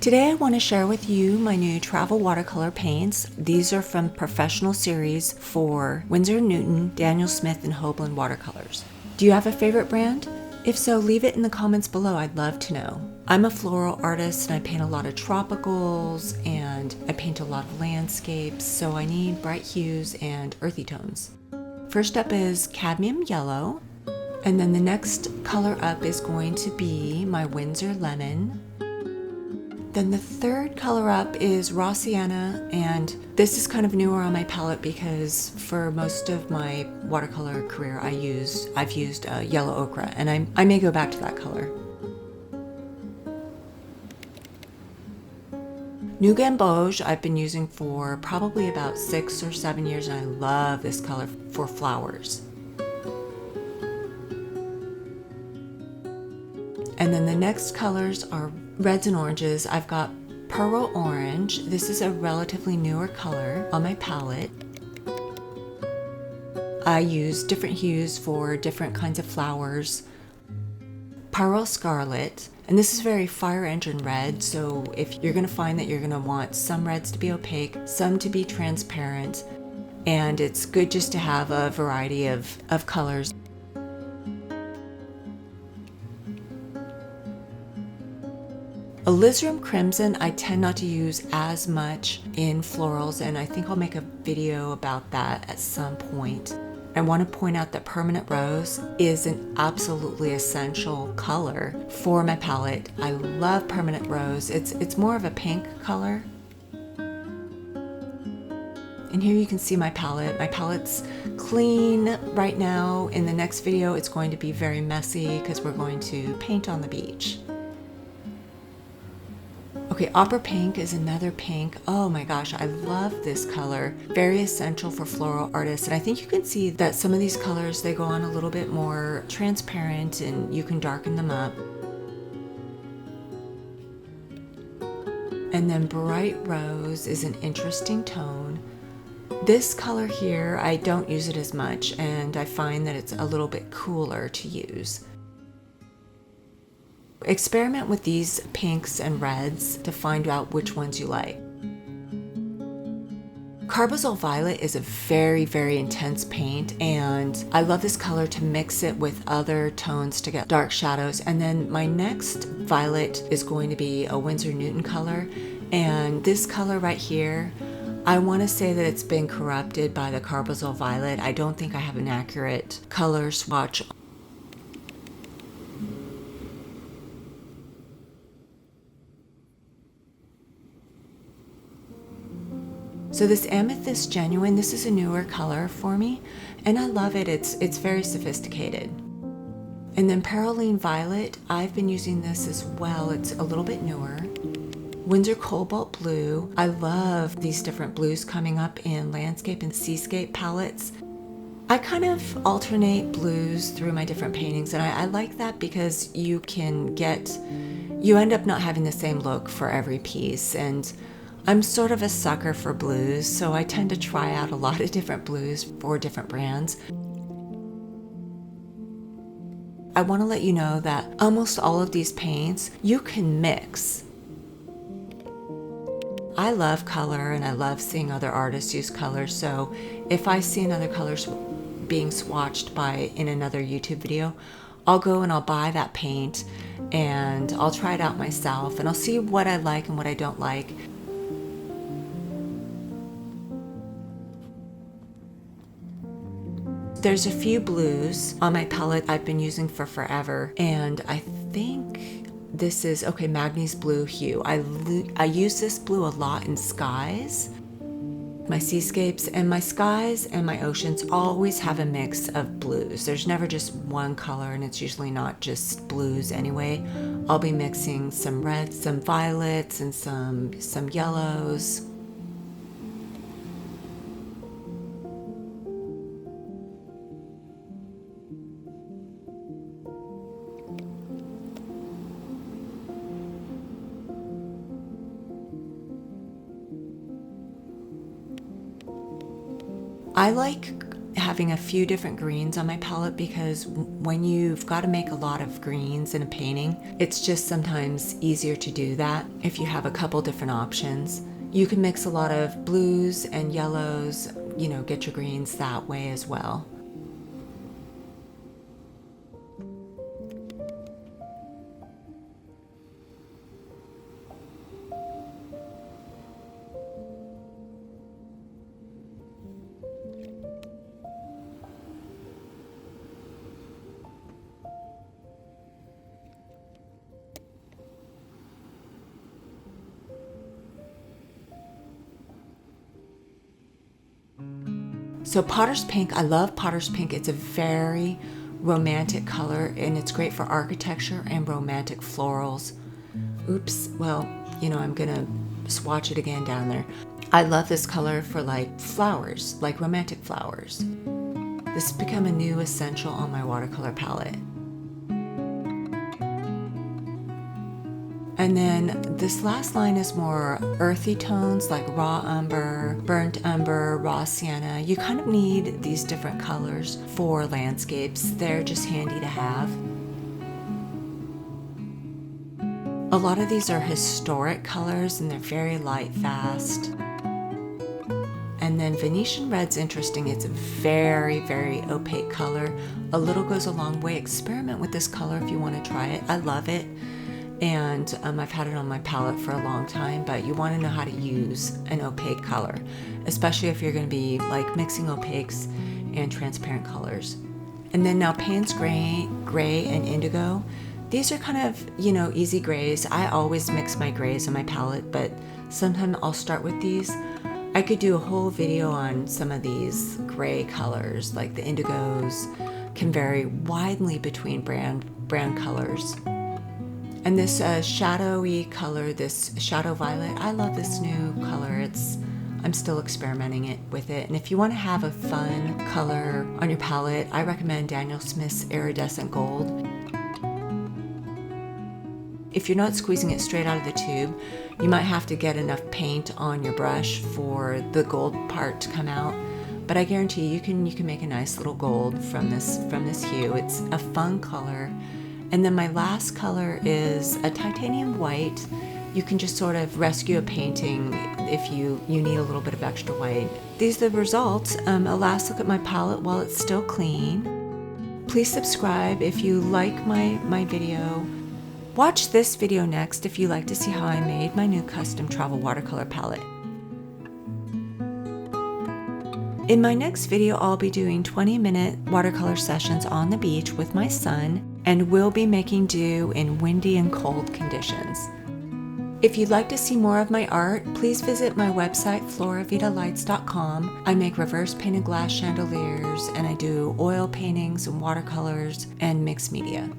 Today I want to share with you my new travel watercolor paints. These are from Professional Series for Winsor & Newton, Daniel Smith, and Hoagland Watercolors. Do you have a favorite brand? If so, leave it in the comments below. I'd love to know. I'm a floral artist and I paint a lot of tropicals and I paint a lot of landscapes, so I need bright hues and earthy tones. First up is cadmium yellow, and then the next color up is going to be my Winsor lemon. Then the third color up is raw sienna, and this is kind of newer on my palette because for most of my watercolor career I've used yellow ochre, and I may go back to that color. New Gamboge I've been using for probably about 6 or 7 years, and I love this color for flowers. And then the next colors are reds and oranges. I've got Pearl Orange. This is a relatively newer color on my palette. I use different hues for different kinds of flowers. Pearl Scarlet, and this is very fire engine red, so if you're going to find that you're going to want some reds to be opaque, some to be transparent, and it's good just to have a variety of colors. Alizarin Crimson I tend not to use as much in florals, and I think I'll make a video about that at some point. I want to point out that Permanent Rose is an absolutely essential color for my palette. I love Permanent Rose. It's more of a pink color. And here you can see my palette. My palette's clean right now. In the next video it's going to be very messy because we're going to paint on the beach. Okay, Opera Pink is another pink. Oh my gosh, I love this color. Very essential for floral artists. And I think you can see that some of these colors, they go on a little bit more transparent and you can darken them up. And then Bright Rose is an interesting tone. This color here, I don't use it as much, and I find that it's a little bit cooler to use. Experiment with these pinks and reds to find out which ones you like. Carbazole Violet is a very, very intense paint, and I love this color to mix it with other tones to get dark shadows. And then my next violet is going to be a Winsor & Newton color, and this color right here, I want to say that it's been corrupted by the Carbazole Violet. I don't think I have an accurate color swatch. So this Amethyst Genuine, this is a newer color for me, and I love it. It's very sophisticated. And then Perylene Violet, I've been using this as well. It's a little bit newer. Winsor Cobalt Blue, I love these different blues coming up in landscape and seascape palettes. I kind of alternate blues through my different paintings, and I like that because you end up not having the same look for every piece. And I'm sort of a sucker for blues, so I tend to try out a lot of different blues for different brands. I want to let you know that almost all of these paints you can mix. I love color and I love seeing other artists use color, so if I see another color being swatched in another YouTube video, I'll go and I'll buy that paint and I'll try it out myself and I'll see what I like and what I don't like. There's a few blues on my palette I've been using for forever, and I think this is, okay, Magnes Blue Hue. I use this blue a lot in skies, my seascapes, and my skies and my oceans always have a mix of blues. There's never just one color, and it's usually not just blues anyway. I'll be mixing some reds, some violets, and some yellows. I like having a few different greens on my palette because when you've got to make a lot of greens in a painting, it's just sometimes easier to do that if you have a couple different options. You can mix a lot of blues and yellows, you know, get your greens that way as well. So Potter's Pink, I love Potter's Pink. It's a very romantic color and it's great for architecture and romantic florals. Oops, well, you know, I'm gonna swatch it again down there. I love this color for like flowers, like romantic flowers. This has become a new essential on my watercolor palette. And then this last line is more earthy tones like raw umber, burnt umber, raw sienna. You kind of need these different colors for landscapes. They're just handy to have. A lot of these are historic colors and they're very light fast. And then Venetian Red's interesting. It's a very, very opaque color. A little goes a long way. Experiment with this color if you want to try it. I love it. And I've had it on my palette for a long time, but you want to know how to use an opaque color, especially if you're going to be like mixing opaques and transparent colors. And then now Payne's Gray and Indigo. These are kind of, you know, easy grays. I always mix my grays on my palette, but sometimes I'll start with these. I could do a whole video on some of these gray colors, like the indigos can vary widely between brand colors. And this shadowy color, this Shadow Violet, I love this new color. I'm still experimenting with it. And if you want to have a fun color on your palette, I recommend Daniel Smith's Iridescent Gold. If you're not squeezing it straight out of the tube, you might have to get enough paint on your brush for the gold part to come out. But I guarantee you can make a nice little gold from this hue. It's a fun color. And then my last color is a titanium white. You can just sort of rescue a painting if you need a little bit of extra white. These are the results. A last look at my palette while it's still clean. Please subscribe if you like my video. Watch this video next if you like to see how I made my new custom travel watercolor palette. In my next video, I'll be doing 20-minute watercolor sessions on the beach with my son, and we'll be making do in windy and cold conditions. If you'd like to see more of my art, please visit my website, floravita.lights.painting. I make reverse painted glass chandeliers, and I do oil paintings and watercolors and mixed media.